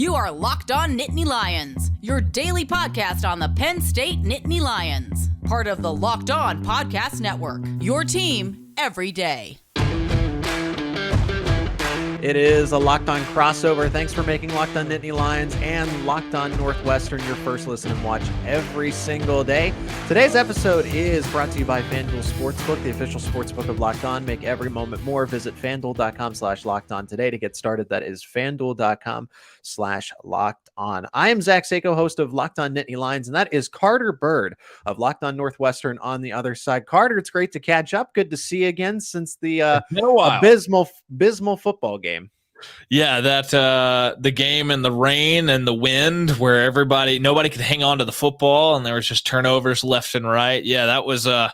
You are Locked On Nittany Lions, your daily podcast on the Penn State Nittany Lions. Part of the Locked On Podcast Network, your team every day. It is a Locked On crossover. Thanks for making Locked On Nittany Lions and Locked On Northwestern your first listen and watch every single day. Today's episode is brought to you by FanDuel Sportsbook, the official sportsbook of Locked On. Make every moment more. Visit FanDuel.com/LockedOn today to get started. That is FanDuel.com/Locked On. I am Zach Seyko, host of Locked On Nittany Lions, and that is Carter Byrd of Locked On Northwestern on the other side. Carter, it's great to catch up. Good to see you again since the abysmal football game. Yeah, that the game and the rain and the wind where nobody could hang on to the football and there was just turnovers left and right. Yeah, that was an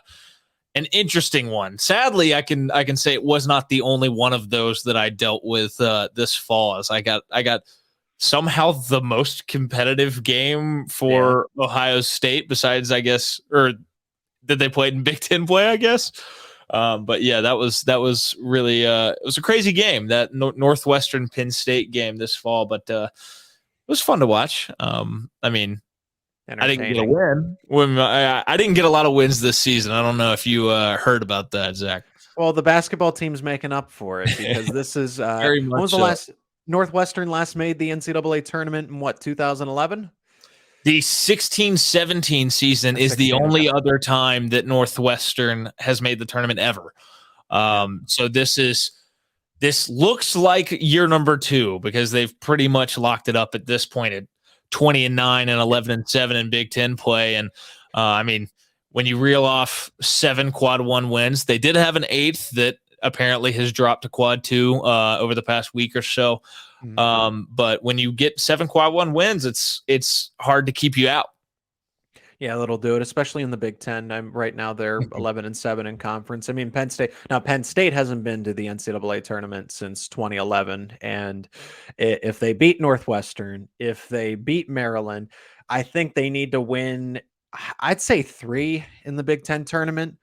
interesting one. Sadly, I can say it was not the only one of those that I dealt with this fall. As I got somehow the most competitive game for Ohio State besides, I guess, or did they play in Big Ten play, I guess. But yeah, that was really it was a crazy game, that Northwestern Penn State game this fall, but it was fun to watch. I mean, I didn't get a win. I didn't get a lot of wins this season. I don't know if you heard about that, Zach. Well, the basketball team's making up for it because this is very much when was the last Northwestern last made the NCAA tournament in 2011? The 16-17 season is the only other time that Northwestern has made the tournament ever. So this looks like year number 2 because they've pretty much locked it up at this point at 20-9 and 11-7 in Big Ten play. And I mean, when you reel off 7 quad 1 wins, they did have an 8th that apparently has dropped to quad 2 over the past week or so. But when you get 7 quad 1 wins, it's hard to keep you out. Yeah, it'll do it, especially in the Big Ten. Right now they're 11-7 in conference. I mean, Penn State hasn't been to the NCAA tournament since 2011, and if they beat Northwestern, if they beat Maryland, I think they need to win. I'd say 3 in the Big Ten tournament.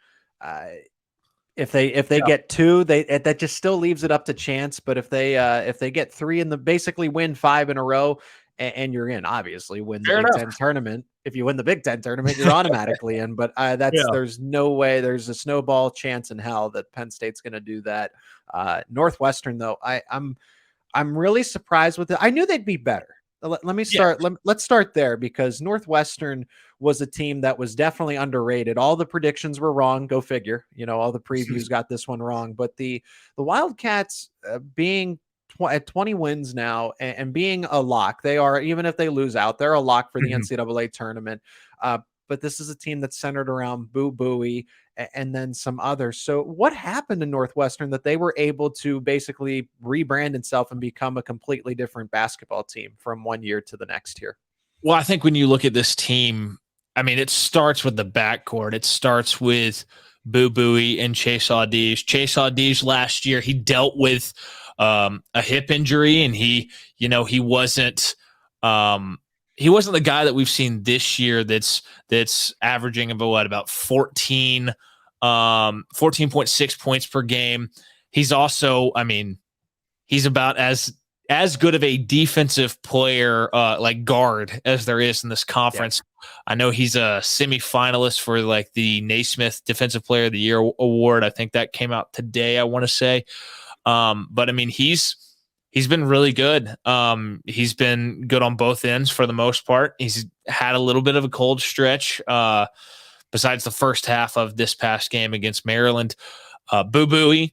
If they get 2, that just still leaves it up to chance. But if they get 3 basically win 5 in a row, and you're in, obviously win the Big Ten tournament. If you win the Big Ten tournament, you're automatically in. But there's no way. There's a snowball chance in hell that Penn State's going to do that. Northwestern, though, I'm really surprised with it. I knew they'd be better. Let me start. Let's start there because Northwestern was a team that was definitely underrated. All the predictions were wrong. Go figure. All the previews got this one wrong. But the Wildcats being at 20 wins now and being a lock, they are, even if they lose out, they're a lock for the NCAA tournament. But this is a team that's centered around Boo Buie and then some others. So what happened to Northwestern that they were able to basically rebrand itself and become a completely different basketball team from one year to the next year? Well, I think when you look at this team, I mean, it starts with the backcourt. It starts with Boo Buie and Chase Audige. Chase Audige last year, he dealt with a hip injury, and he wasn't the guy that we've seen this year that's averaging about 14.6 points per game. He's also, I mean, he's about as good of a defensive player, like guard, as there is in this conference. Yeah. I know he's a semifinalist for like the Naismith Defensive Player of the Year award. I think that came out today, I want to say. But I mean, he's been really good. He's been good on both ends for the most part. He's had a little bit of a cold stretch, besides the first half of this past game against Maryland. Boo Buie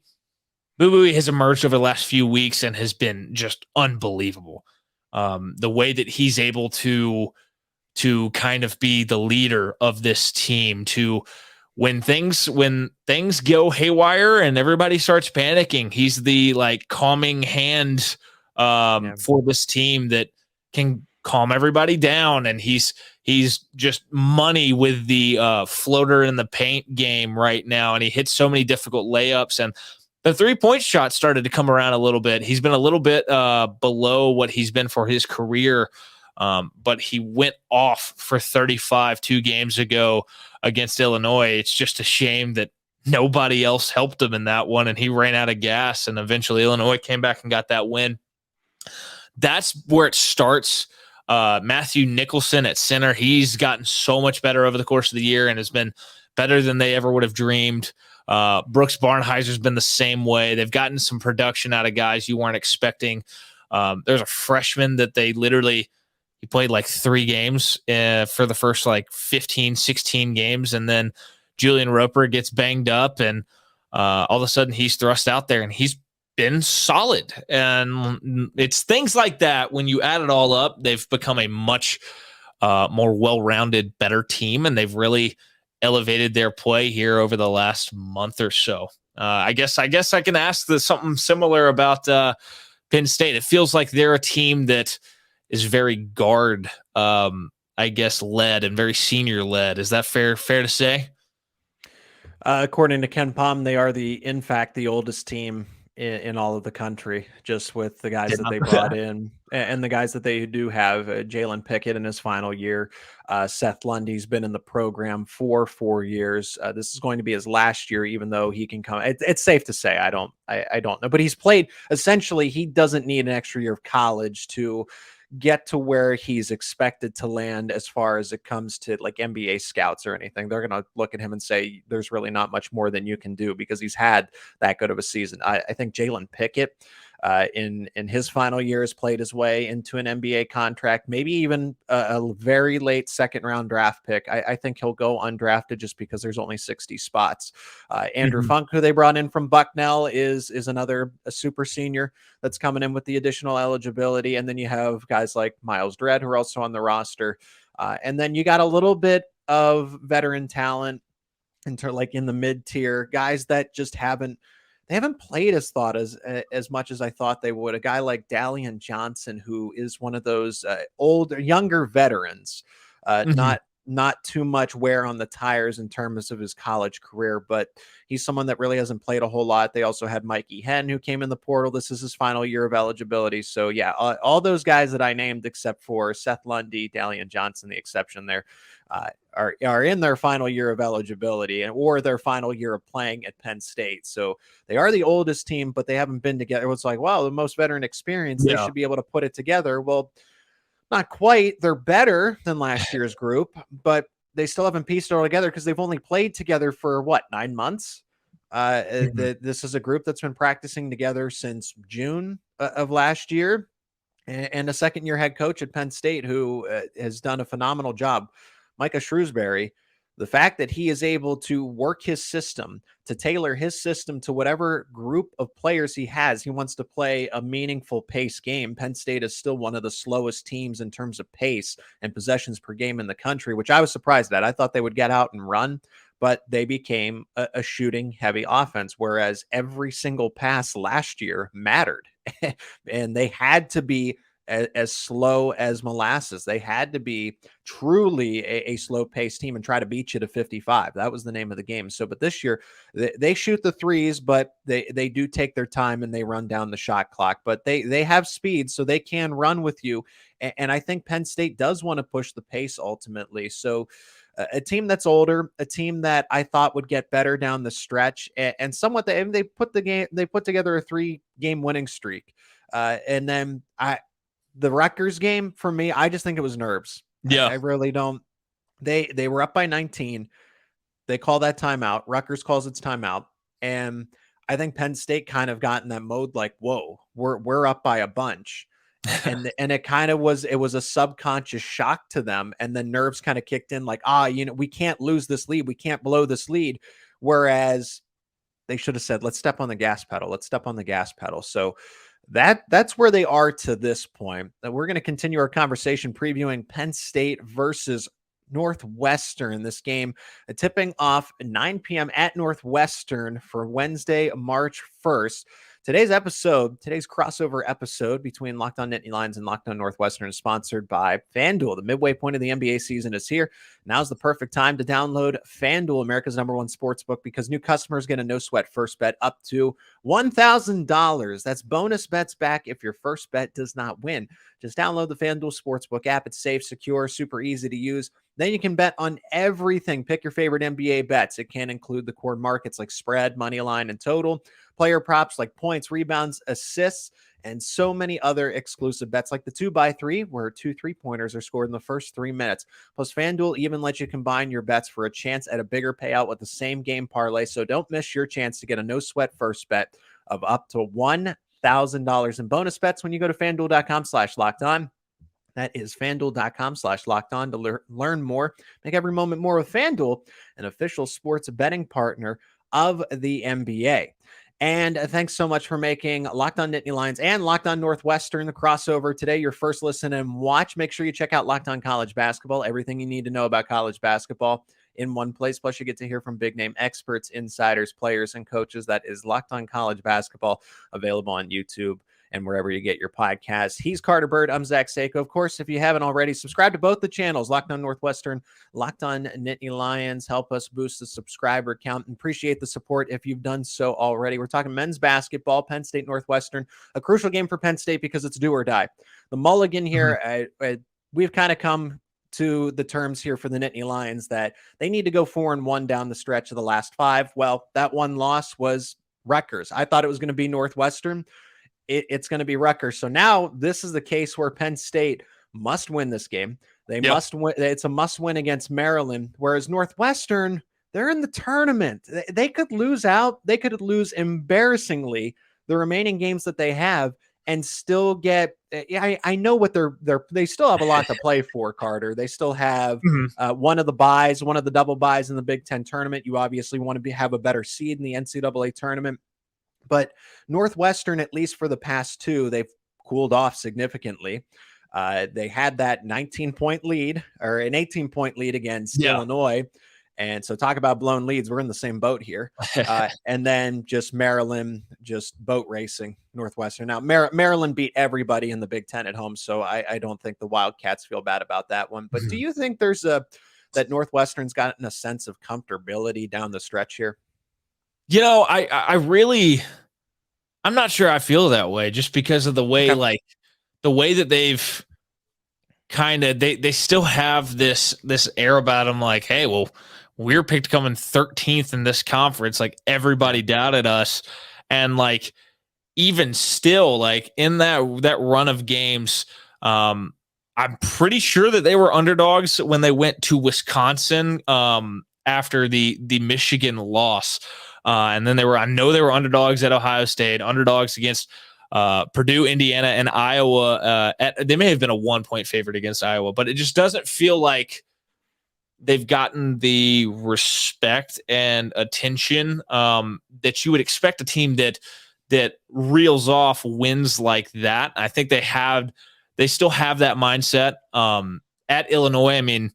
has emerged over the last few weeks and has been just unbelievable. The way that he's able to kind of be the leader of this team, to when things go haywire and everybody starts panicking, he's the like calming hand for this team that can calm everybody down. And he's just money with the floater in the paint game right now. And he hits so many difficult layups, and the 3-point shot started to come around a little bit. He's been a little bit below what he's been for his career. But he went off for 35 2 games ago against Illinois. It's just a shame that nobody else helped him in that one, and he ran out of gas, and eventually Illinois came back and got that win. that's where it starts. Matthew Nicholson at center, he's gotten so much better over the course of the year and has been better than they ever would have dreamed. Brooks Barnheiser's been the same way. They've gotten some production out of guys you weren't expecting. There's a freshman that he played like 3 games for the first like 15, 16 games. And then Julian Roper gets banged up and all of a sudden he's thrust out there and he's been solid. And it's things like that. When you add it all up, they've become a much more well-rounded, better team. And they've really elevated their play here over the last month or so. I guess I can ask something similar about Penn State. It feels like they're a team that is very guard, led and very senior led. Is that fair to say? According to Ken Palm, they are in fact the oldest team in all of the country, just with the guys that they brought in and the guys that they do have. Jalen Pickett in his final year. Seth Lundy's been in the program for 4 years. This is going to be his last year, even though he can come. It's safe to say I don't know, but he's played. Essentially, he doesn't need an extra year of college to get to where he's expected to land as far as it comes to like NBA scouts or anything. They're going to look at him and say, there's really not much more than you can do because he's had that good of a season. I think Jalen Pickett in his final year has played his way into an NBA contract, maybe even a very late second round draft pick. I think he'll go undrafted just because there's only 60 spots. Andrew Funk, who they brought in from Bucknell, is another super senior that's coming in with the additional eligibility. And then you have guys like Miles Dredd, who are also on the roster. And then you got a little bit of veteran talent in the mid tier, guys that just haven't played as much as I thought they would. A guy like Dalian Johnson, who is one of those younger veterans, not too much wear on the tires in terms of his college career, but he's someone that really hasn't played a whole lot. They also had Mikey Henn, who came in the portal. This is his final year of eligibility. So yeah, all those guys that I named, except for Seth Lundy, Dalian Johnson, the exception there, are in their final year of eligibility or their final year of playing at Penn State. So they are the oldest team, but they haven't been together. It's like, wow, the most veteran experience. They should be able to put it together. Well, not quite. They're better than last year's group, but they still haven't pieced it all together because they've only played together for 9 months. This is a group that's been practicing together since June of last year, and a second-year head coach at Penn State who has done a phenomenal job. Micah Shrewsbury, the fact that he is able to work his system, to tailor his system to whatever group of players he has. He wants to play a meaningful pace game. Penn State is still one of the slowest teams in terms of pace and possessions per game in the country, which I was surprised at. I thought they would get out and run, but they became a shooting heavy offense, whereas every single pass last year mattered and they had to be as slow as molasses. They had to be truly a slow paced team and try to beat you to 55. That was the name of the game. So, but this year they shoot the threes, but they do take their time and they run down the shot clock, but they have speed, so they can run with you. And I think Penn State does want to push the pace ultimately. So a team that's older, a team that I thought would get better down the stretch, and somewhat they put together a 3-game winning streak. And then the Rutgers game, for me, I just think it was nerves. Yeah. I really don't. They were up by 19. They call that timeout. Rutgers calls its timeout. And I think Penn State kind of got in that mode like, whoa, we're up by a bunch. And it kind of was a subconscious shock to them. And then nerves kind of kicked in like, we can't lose this lead. We can't blow this lead. Whereas they should have said, let's step on the gas pedal. Let's step on the gas pedal. So that's where they are to this point. We're going to continue our conversation previewing Penn State versus Northwestern. This game tipping off 9 p.m. at Northwestern for Wednesday, March 1st. Today's crossover episode between Locked On Nittany Lions and Locked On Northwestern is sponsored by FanDuel. The midway point of the NBA season is here. Now's the perfect time to download FanDuel, America's #1 sportsbook, because new customers get a no-sweat first bet up to $1,000. That's bonus bets back if your first bet does not win. Just download the FanDuel Sportsbook app. It's safe, secure, super easy to use. Then you can bet on everything. Pick your favorite NBA bets. It can include the core markets like spread, money line, and total, player props like points, rebounds, assists, and so many other exclusive bets like the 2x3 where 2 3-pointers are scored in the first 3 minutes. Plus, FanDuel even lets you combine your bets for a chance at a bigger payout with the same game parlay. So don't miss your chance to get a no sweat first bet of up to $1,000 in bonus bets when you go to FanDuel.com/lockedon. That is FanDuel.com/lockedon to learn more. Make every moment more with FanDuel, an official sports betting partner of the NBA. And thanks so much for making Locked On Nittany Lions and Locked On Northwestern the crossover today. Your first listen and watch. Make sure you check out Locked On College Basketball. Everything you need to know about college basketball in one place. Plus, you get to hear from big name experts, insiders, players, and coaches. That is Locked On College Basketball, available on YouTube and wherever you get your podcasts. He's Carter Byrd. I'm Zach Seyko. Of course, if you haven't already, subscribe to both the channels, Locked On Northwestern, Locked On Nittany Lions. Help us boost the subscriber count and appreciate the support if you've done so already. We're talking men's basketball, Penn State Northwestern, a crucial game for Penn State because it's do or die. The mulligan here, we've kind of come to the terms here for the Nittany Lions that they need to go 4-1 down the stretch of the last 5. Well, that one loss was Rutgers. I thought it was going to be Northwestern. It's going to be Rutgers. So now this is the case where Penn State must win this game. They must win. It's a must win against Maryland, whereas Northwestern, they're in the tournament. They could lose out. They could lose embarrassingly the remaining games that they have and still get, I know what they still have a lot to play for, Carter. They still have one of the buys, one of the double buys in the Big Ten tournament. You obviously want to have a better seed in the NCAA tournament. But Northwestern, at least for the past 2, they've cooled off significantly. They had that 19-point lead or an 18-point lead against Illinois. And so talk about blown leads. We're in the same boat here. And then just Maryland, just boat racing Northwestern. Now, Maryland beat everybody in the Big Ten at home. So I don't think the Wildcats feel bad about that one. But do you think that Northwestern's gotten a sense of comfortability down the stretch here? I'm not sure I feel that way just because of the way, the way that they've kind of, they still have this air about them. Like, hey, well, we're picked coming 13th in this conference. Like everybody doubted us. And like, even still, like in that run of games, I'm pretty sure that they were underdogs when they went to Wisconsin, after the Michigan loss. And then I know they were underdogs at Ohio State, underdogs against Purdue, Indiana, and Iowa. They may have been a 1-point favorite against Iowa, but it just doesn't feel like they've gotten the respect and attention that you would expect a team that reels off wins like that. I think they still have that mindset. At Illinois, I mean,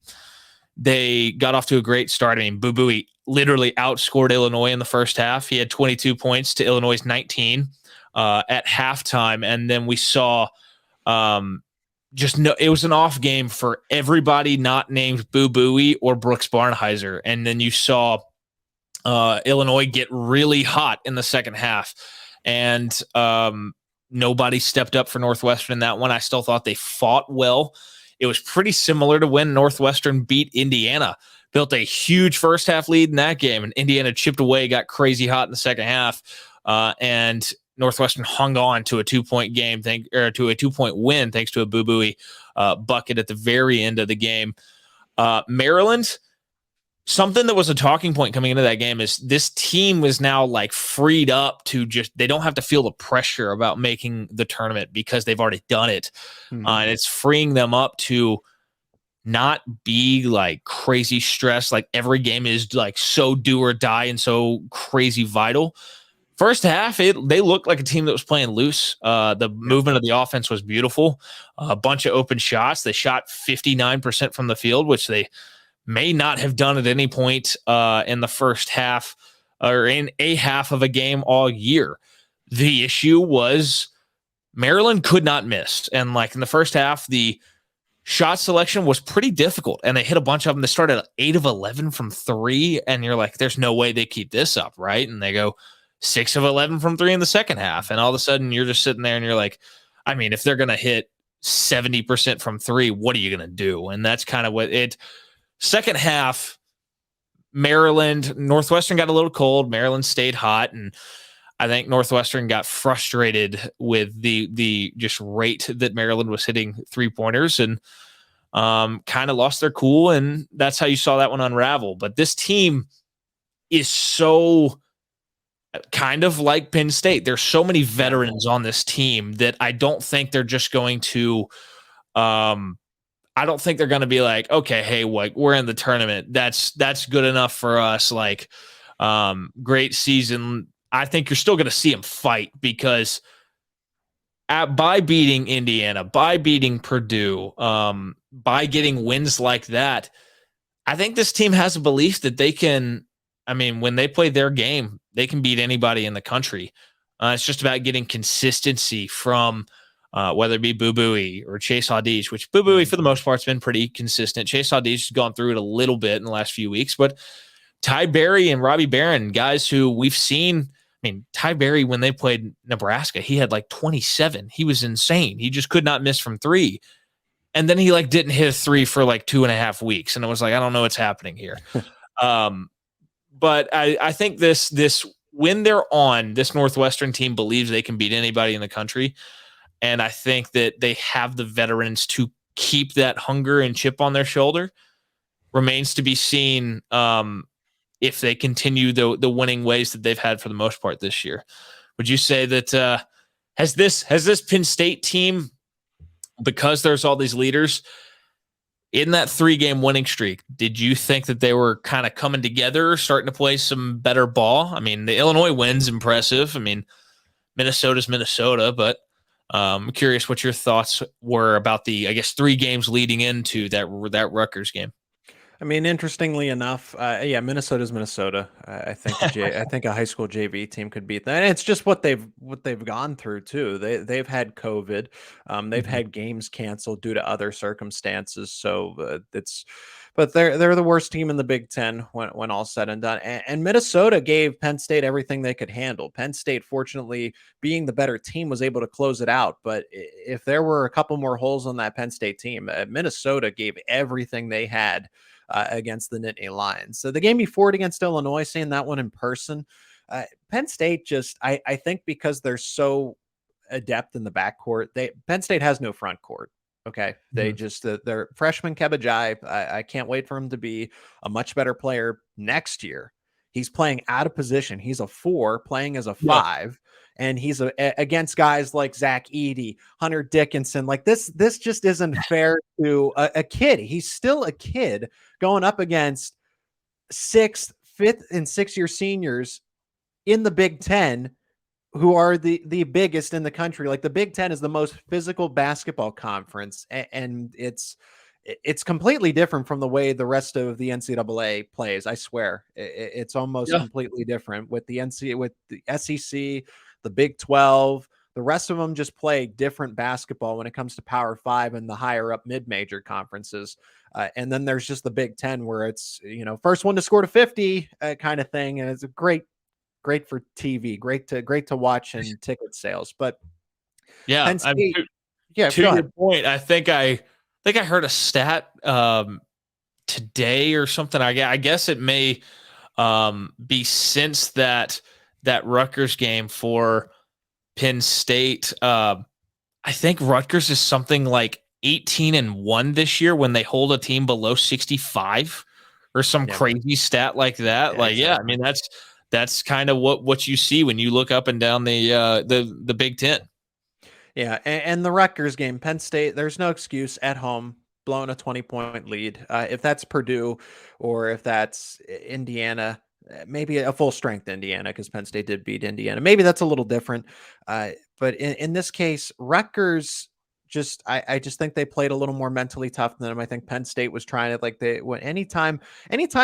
they got off to a great start. I mean, Boo Buie literally outscored Illinois in the first half. He had 22 points to Illinois' 19 at halftime. And then we saw it was an off game for everybody not named Boo Buie or Brooks Barnhizer. And then you saw Illinois get really hot in the second half. And nobody stepped up for Northwestern in that one. I still thought they fought well. It was pretty similar to when Northwestern beat Indiana, built a huge first half lead in that game, and Indiana chipped away, got crazy hot in the second half, and Northwestern hung on to a 2-point game, to a 2-point win thanks to a Boo Buie bucket at the very end of the game. Maryland, something that was a talking point coming into that game is this team was now like freed up to they don't have to feel the pressure about making the tournament because they've already done it. And it's freeing them up to not be like crazy stressed. Like every game is like so do or die and so crazy vital. First half, they looked like a team that was playing loose. The movement of the offense was beautiful. A bunch of open shots. They shot 59% from the field, which they may not have done at any point in the first half or in a half of a game all year. The issue was Maryland could not miss. And like in the first half, the shot selection was pretty difficult. And they hit a bunch of them. They started 8 of 11 from 3. And you're like, there's no way they keep this up, right? And they go 6 of 11 from 3 in the second half. And all of a sudden you're just sitting there and you're like, I mean, if they're going to hit 70% from 3, what are you going to do? And that's kind of what second half, Northwestern got a little cold. Maryland stayed hot. And I think Northwestern got frustrated with the just rate that Maryland was hitting 3-pointers and kind of lost their cool, and that's how you saw that one unravel. But this team is so kind of like Penn State. There's so many veterans on this team that I don't think they're just going to I don't think they're going to be like, okay, hey, we're in the tournament. That's good enough for us. Like, great season. I think you're still going to see them fight because by beating Indiana, by beating Purdue, by getting wins like that, I think this team has a belief that they can. I mean, when they play their game, they can beat anybody in the country. It's just about getting consistency from whether it be Boo Buie or Chase Audige, which Boo Buie for the most part has been pretty consistent. Chase Audige has gone through it a little bit in the last few weeks, but Ty Berry and Robbie Barron, guys who we've seen. I mean, Ty Berry, when they played Nebraska, he had like 27. He was insane. He just could not miss from three. And then he like didn't hit a three for like 2.5 weeks. And I was like, I don't know what's happening here. But I think this when they're on, this Northwestern team believes they can beat anybody in the country. And I think that they have the veterans to keep that hunger and chip on their shoulder. Remains to be seen if they continue the winning ways that they've had for the most part this year. Would you say that has this Penn State team, because there's all these leaders in that 3-game winning streak, did you think that they were kind of coming together, starting to play some better ball? I mean, the Illinois win's impressive. I mean, Minnesota's Minnesota, but I'm curious what your thoughts were about the, I guess, 3 games leading into that Rutgers game. I mean, interestingly enough, Minnesota's Minnesota. I think I think a high school JV team could beat that. And it's just what they've gone through too. They've had COVID, they've had games canceled due to other circumstances. So but they're the worst team in the Big Ten when all said and done. And Minnesota gave Penn State everything they could handle. Penn State, fortunately, being the better team, was able to close it out. But if there were a couple more holes on that Penn State team, Minnesota gave everything they had against the Nittany Lions. So the game before it against Illinois, seeing that one in person, Penn State just, I think because they're so adept in the backcourt, Penn State has no front court. Okay. They just, their freshman Kebajai, I can't wait for him to be a much better player next year. He's playing out of position. He's a 4 playing as a 5. And he's against guys like Zach Edey, Hunter Dickinson. Like this just isn't fair to a kid. He's still a kid going up against 6th, 5th, and 6th-year seniors in the Big Ten, who are the biggest in the country. Like the Big Ten is the most physical basketball conference, and it's completely different from the way the rest of the NCAA plays. I swear, it's almost completely different with the SEC. The Big 12, the rest of them just play different basketball when it comes to Power 5 and the higher up mid-major conferences. And then there's just the Big 10 where it's, first one to score to 50 kind of thing. And it's great for TV, great to watch and ticket sales. But Penn State, to your point, I think I heard a stat today or something. I guess it may be since that Rutgers game for Penn State. I think Rutgers is something like 18-1 this year when they hold a team below 65 or some crazy stat like that. Exactly. I mean, that's kind of what you see when you look up and down the Big Ten. Yeah. And the Rutgers game, Penn State, there's no excuse at home blowing a 20-point lead. If that's Purdue or if that's Indiana, maybe a full strength Indiana, because Penn State did beat Indiana. Maybe that's a little different. But in this case, Rutgers I just think they played a little more mentally tough than them. I think Penn State was trying to anytime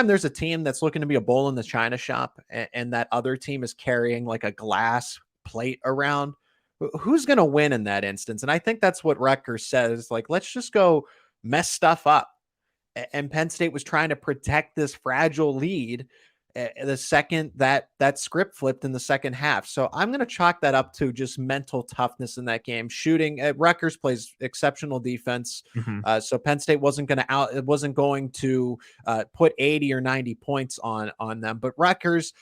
there's a team that's looking to be a bull in the china shop and that other team is carrying like a glass plate around, who's going to win in that instance? And I think that's what Rutgers says. Like, let's just go mess stuff up. And Penn State was trying to protect this fragile lead the second that script flipped in the second half. So I'm going to chalk that up to just mental toughness in that game. Shooting Rutgers plays exceptional defense. So Penn State wasn't going to put 80 or 90 points on them, but Rutgers,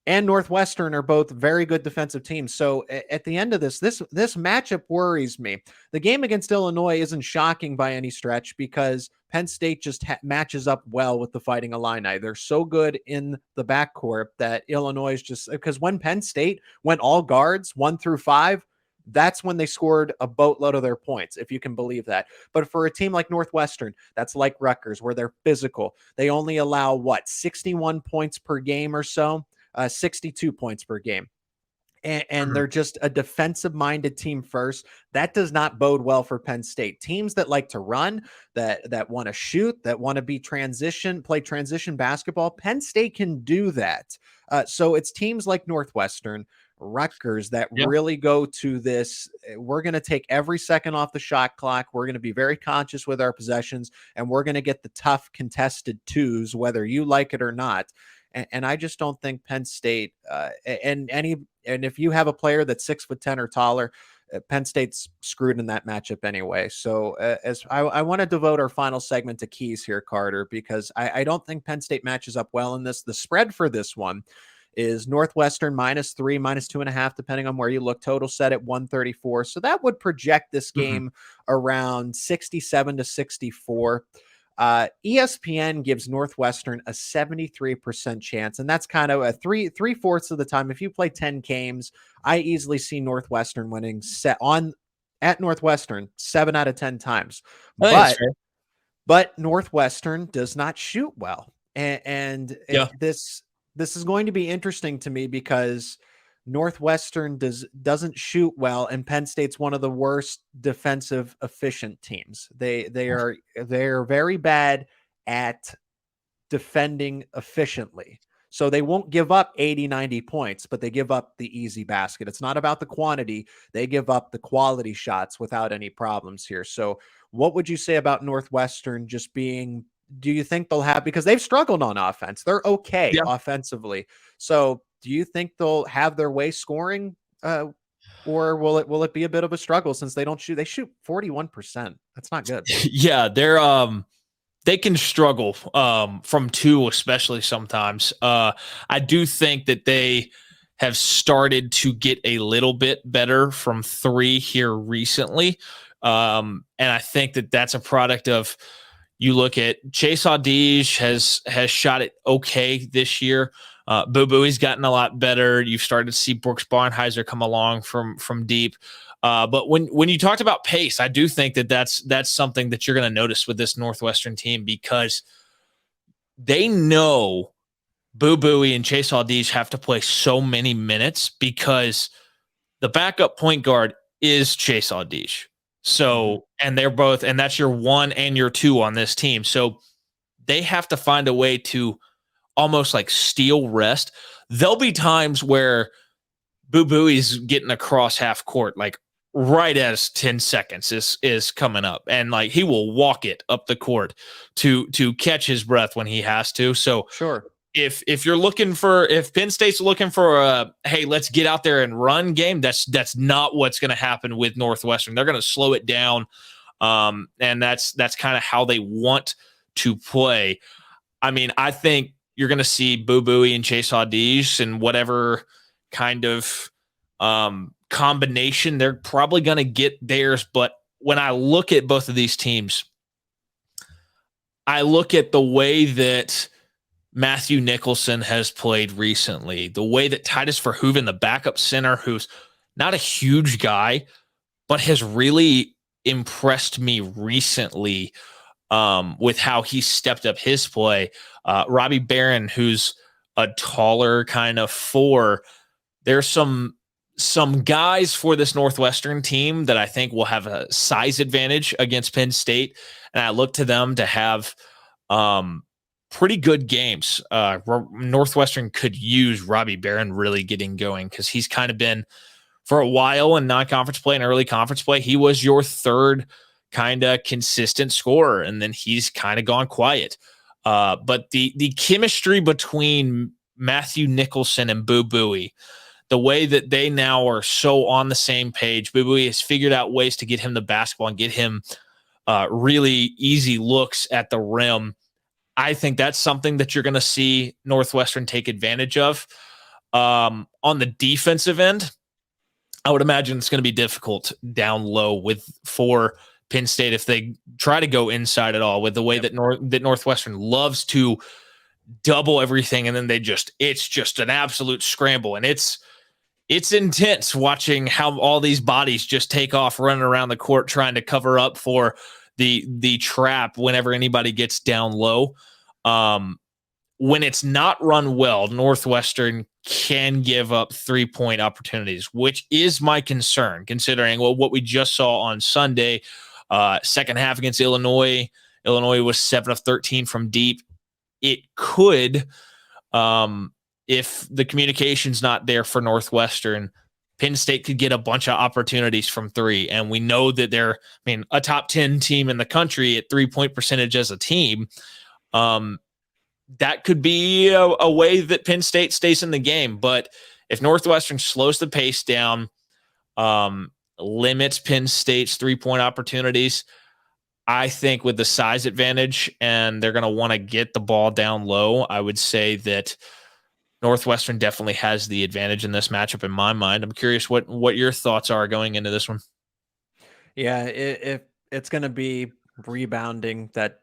and Northwestern are both very good defensive teams. So at the end of this matchup worries me. The game against Illinois isn't shocking by any stretch because Penn State just matches up well with the Fighting Illini. They're so good in the backcourt that Illinois is just, because when Penn State went all guards 1 through 5, that's when they scored a boatload of their points, if you can believe that. But for a team like Northwestern, that's like Rutgers, where they're physical. They only allow 61 points per game or so. 62 points per game. And they're just a defensive-minded team first. That does not bode well for Penn State. Teams that like to run, that want to shoot, that want to play transition basketball, Penn State can do that. So it's teams like Northwestern, Rutgers that really go to this. We're going to take every second off the shot clock. We're going to be very conscious with our possessions, and we're going to get the tough contested twos, whether you like it or not. And I just don't think Penn State and if you have a player that's 6'10" or taller, Penn State's screwed in that matchup anyway. So as I want to devote our final segment to keys here, Carter, because I don't think Penn State matches up well in this. The spread for this one is Northwestern -3, -2.5, depending on where you look. Total set at 134. So that would project this game around 67-64. ESPN gives Northwestern a 73% chance, and that's kind of a three-fourths of the time. If you play 10 games, I easily see Northwestern winning at Northwestern 7 out of 10 times. But Northwestern does not shoot well, and this is going to be interesting to me because Northwestern doesn't shoot well, and Penn State's one of the worst defensive efficient teams. They are very bad at defending efficiently. So they won't give up 80, 90 points, but they give up the easy basket. It's not about the quantity. They give up the quality shots without any problems here. So what would you say about Northwestern just being, do you think they'll have, because they've struggled on offense. They're okay offensively. So do you think they'll have their way scoring, or will it be a bit of a struggle since they don't shoot? They shoot 41%. That's not good. Yeah, they can struggle from 2, especially sometimes. I do think that they have started to get a little bit better from 3 here recently, and I think that that's a product of, you look at Chase Audige has shot it okay this year. Boo Booey's gotten a lot better. You've started to see Brooks Barnheiser come along from deep. But when you talked about pace, I do think that that's something that you're going to notice with this Northwestern team, because they know Boo Booey and Chase Audige have to play so many minutes because the backup point guard is Chase Audige. So, and they're both, and that's your 1 and your 2 on this team. So they have to find a way to almost like steal rest. There'll be times where Boo Booey's getting across half court, like right as 10 seconds is coming up, and like he will walk it up the court to catch his breath when he has to. So sure, if Penn State's looking for a, hey, let's get out there and run game, that's not what's going to happen with Northwestern. They're going to slow it down, and that's kind of how they want to play. I mean, I think you're going to see Boo Booey and Chase Audige and whatever kind of combination, they're probably going to get theirs. But when I look at both of these teams, I look at the way that Matthew Nicholson has played recently, the way that Titus Verhoeven, the backup center, who's not a huge guy, but has really impressed me recently with how he stepped up his play. Robbie Barron, who's a taller kind of 4. There's some guys for this Northwestern team that I think will have a size advantage against Penn State, and I look to them to have pretty good games. Northwestern could use Robbie Barron really getting going, because he's kind of been, for a while in non-conference play and early conference play, he was your 3rd kind of consistent scorer, and then he's kind of gone quiet. But the chemistry between Matthew Nicholson and Boo Booey, the way that they now are so on the same page, Boo Booey has figured out ways to get him the basketball and get him really easy looks at the rim. I think that's something that you're going to see Northwestern take advantage of. On the defensive end, I would imagine it's going to be difficult down low for Penn State if they try to go inside at all, with the way that Northwestern loves to double everything, and then it's just an absolute scramble, and it's intense watching how all these bodies just take off running around the court trying to cover up for the trap whenever anybody gets down low. When it's not run well, Northwestern can give up 3-point opportunities, which is my concern, considering what we just saw on Sunday. Second half against Illinois. Illinois was 7 of 13 from deep. It could, if the communication's not there for Northwestern, Penn State could get a bunch of opportunities from three. And we know that they're, a top 10 team in the country at 3-point percentage as a team. That could be a way that Penn State stays in the game. But if Northwestern slows the pace down, limits Penn State's 3-point opportunities, I think with the size advantage, and they're going to want to get the ball down low, I would say that Northwestern definitely has the advantage in this matchup in my mind. I'm curious what your thoughts are going into this one. Yeah, it's going to be rebounding that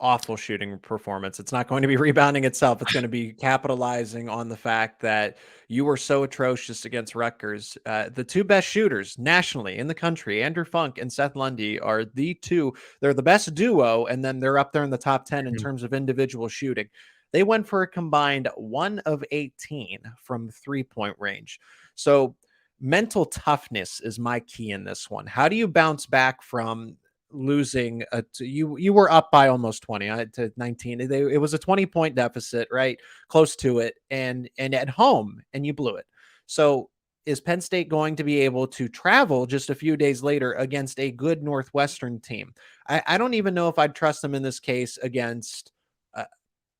awful shooting performance. It's not going to be rebounding itself. It's going to be capitalizing on the fact that you were so atrocious against Rutgers. The two best shooters nationally in the country, Andrew Funk and Seth Lundy, are the two. They're the best duo, and then they're up there in the top 10 in terms of individual shooting. They went for a combined 1 of 18 from 3-point range. So mental toughness is my key in this one. How do you bounce back from losing? You were up by almost 20 to 19. It was a 20-point deficit, right? Close to it, and at home, and you blew it. So is Penn State going to be able to travel just a few days later against a good Northwestern team? I don't even know if I'd trust them in this case against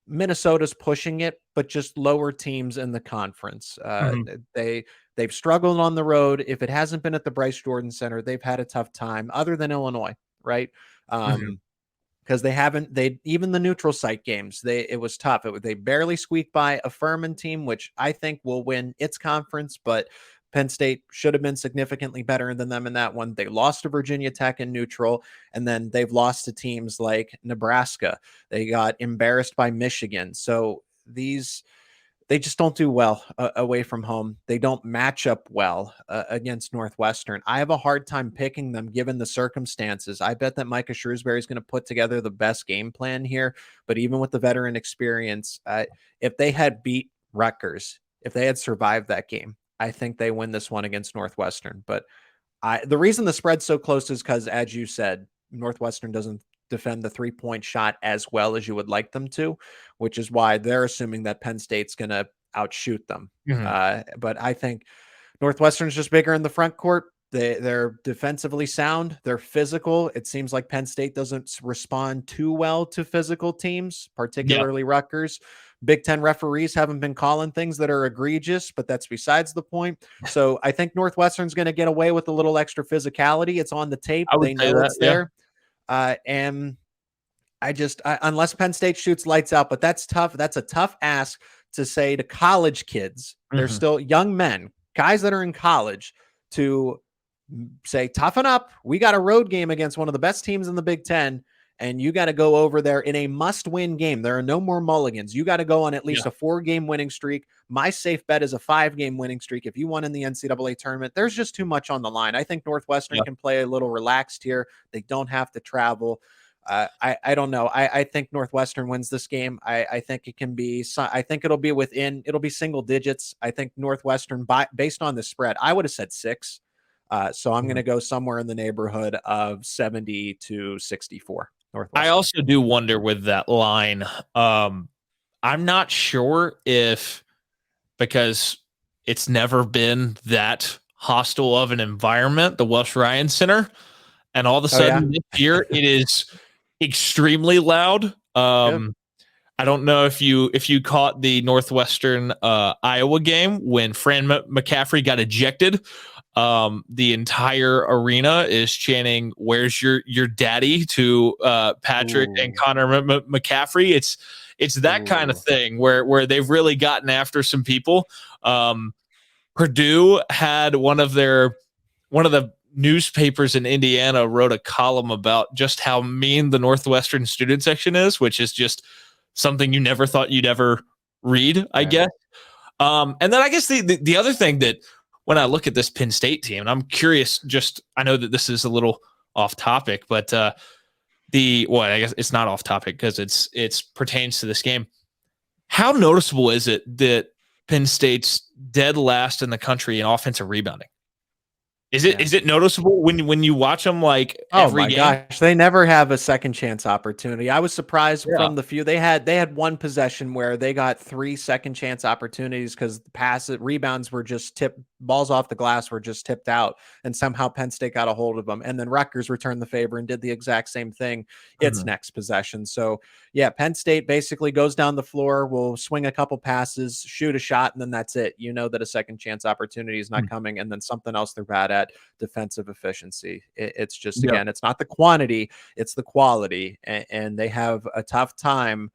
Minnesota's pushing it, but just lower teams in the conference. They've struggled on the road. If it hasn't been at the Bryce Jordan Center, they've had a tough time, other than Illinois, right? Because they even the neutral site games, it was tough. They barely squeaked by a Furman team, which I think will win its conference, but Penn State should have been significantly better than them in that one. They lost to Virginia Tech in neutral, and then they've lost to teams like Nebraska. They got embarrassed by Michigan. So they just don't do well away from home. They don't match up well against Northwestern. I have a hard time picking them given the circumstances. I bet that Micah Shrewsbury is going to put together the best game plan here, but even with the veteran experience, if they had beat Rutgers, if they had survived that game, I think they win this one against Northwestern. But the reason the spread's so close is because, as you said, Northwestern doesn't defend the 3-point shot as well as you would like them to, which is why they're assuming that Penn State's going to outshoot them. But I think Northwestern's just bigger in the front court. They're defensively sound. They're physical. It seems like Penn State doesn't respond too well to physical teams, particularly Rutgers. Big Ten referees haven't been calling things that are egregious, but that's besides the point. So I think Northwestern's going to get away with a little extra physicality. It's on the tape. They know it's there. And unless Penn State shoots lights out, but that's tough. That's a tough ask to say to college kids. They're still young men, guys that are in college, to say, toughen up. We got a road game against one of the best teams in the Big Ten, and you got to go over there in a must-win game. There are no more mulligans. You got to go on at least a 4-game winning streak. My safe bet is a 5-game winning streak. If you won in the NCAA tournament, there's just too much on the line. I think Northwestern can play a little relaxed here. They don't have to travel. I don't know. I think Northwestern wins this game. I think it can be. I think it'll be single digits. I think Northwestern, based on the spread, I would have said 6. So I'm going to go somewhere in the neighborhood of 70 to 64. I also do wonder with that line. I'm not sure because it's never been that hostile of an environment, the Welsh Ryan Center, and all of a sudden this year it is extremely loud. I don't know if you caught the Northwestern Iowa game when Fran McCaffrey got ejected. The entire arena is chanting, "Where's your daddy?" to Patrick and Connor McCaffrey. It's that kind of thing where they've really gotten after some people. Purdue had one of the newspapers in Indiana wrote a column about just how mean the Northwestern student section is, which is just something you never thought you'd ever read, I guess. And then I guess the other thing that when I look at this Penn State team, and I'm curious, I know that this is a little off topic, but I guess it's not off topic because it's pertains to this game. How noticeable is it that Penn State's dead last in the country in offensive rebounding? Is it noticeable when you watch them like every game? Gosh, they never have a second chance opportunity. I was surprised from the few they had one possession where they got 3 second chance opportunities because the rebounds were just balls off the glass were just tipped out, and somehow Penn State got a hold of them, and then Rutgers returned the favor and did the exact same thing its next possession. So yeah, Penn State basically goes down the floor, will swing a couple passes, shoot a shot, and then that's it. You know that a second chance opportunity is not coming, and then something else they're bad at, defensive efficiency. It's just, again, it's not the quantity, it's the quality, and they have a tough time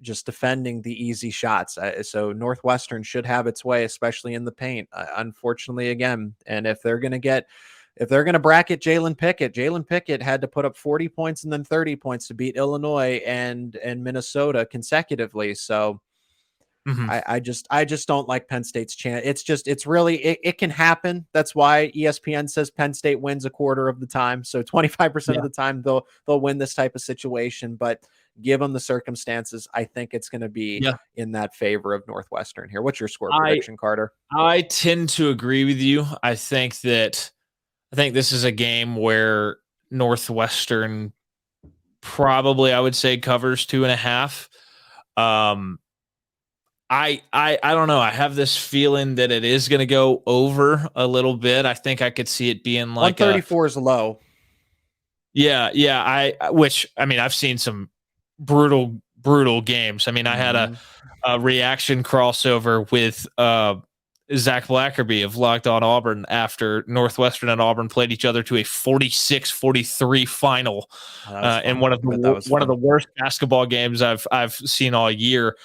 just defending the easy shots. So Northwestern should have its way, especially in the paint, unfortunately, again. And if they're going to bracket Jalen Pickett had to put up 40 points and then 30 points to beat Illinois and Minnesota consecutively. So I just don't like Penn State's chance. It's really, it can happen. That's why ESPN says Penn State wins a quarter of the time. So 25% of the time they'll win this type of situation, but given the circumstances, I think it's going to be in that favor of Northwestern here. What's your score prediction, Carter? I tend to agree with you. I think this is a game where Northwestern probably, I would say, covers 2.5. I don't know. I have this feeling that it is going to go over a little bit. I think I could see it being like 134 is low. Yeah. I've seen some brutal games. I mean, I had a reaction crossover with Zach Blackerby of Locked On Auburn after Northwestern and Auburn played each other to a 46-43 final in one of the worst basketball games I've seen all year.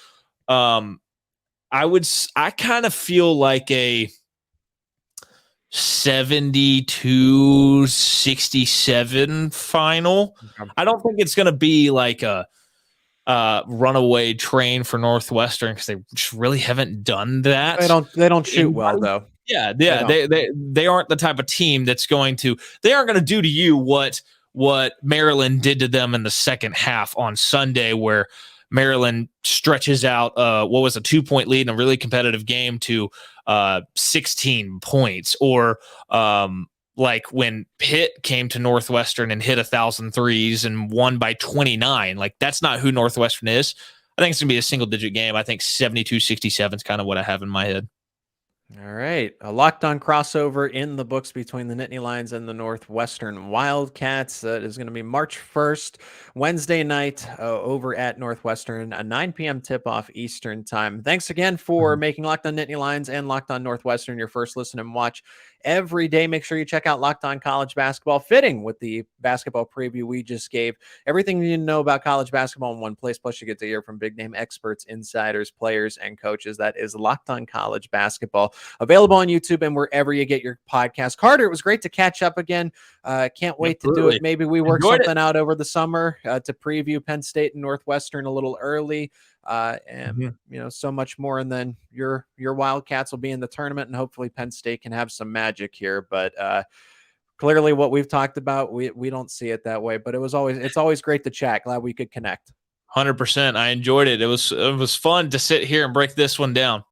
I kind of feel like a 72-67 final. Okay. I don't think it's going to be like a runaway train for Northwestern because they just really haven't done that. They don't shoot well though. Yeah. They aren't the type of team that's they aren't going to do to you what Maryland did to them in the second half on Sunday, where Maryland stretches out what was a 2-point lead in a really competitive game to 16 points, or like when Pitt came to Northwestern and hit 1,000 threes and won by 29. Like, that's not who Northwestern is. I think it's going to be a single-digit game. I think 72-67 is kind of what I have in my head. All right. A locked-on crossover in the books between the Nittany Lions and the Northwestern Wildcats. That is going to be March 1st, Wednesday night, over at Northwestern, a 9 p.m. tip-off Eastern time. Thanks again for making Locked On Nittany Lions and Locked On Northwestern your first listen and watch every day. Make sure you check out Locked On College Basketball, fitting with the basketball preview we just gave. Everything you need to know about college basketball in one place, plus you get to hear from big-name experts, insiders, players, and coaches. That is Locked On College Basketball, available on YouTube and wherever you get your podcast. Carter, it was great to catch up again. Can't wait to do it. Maybe we work something out over the summer to preview Penn State and Northwestern a little early. And so much more, and then your Wildcats will be in the tournament, and hopefully Penn State can have some magic here. But clearly, what we've talked about, we don't see it that way. But it's always great to chat. Glad we could connect. 100%. I enjoyed it. It was fun to sit here and break this one down.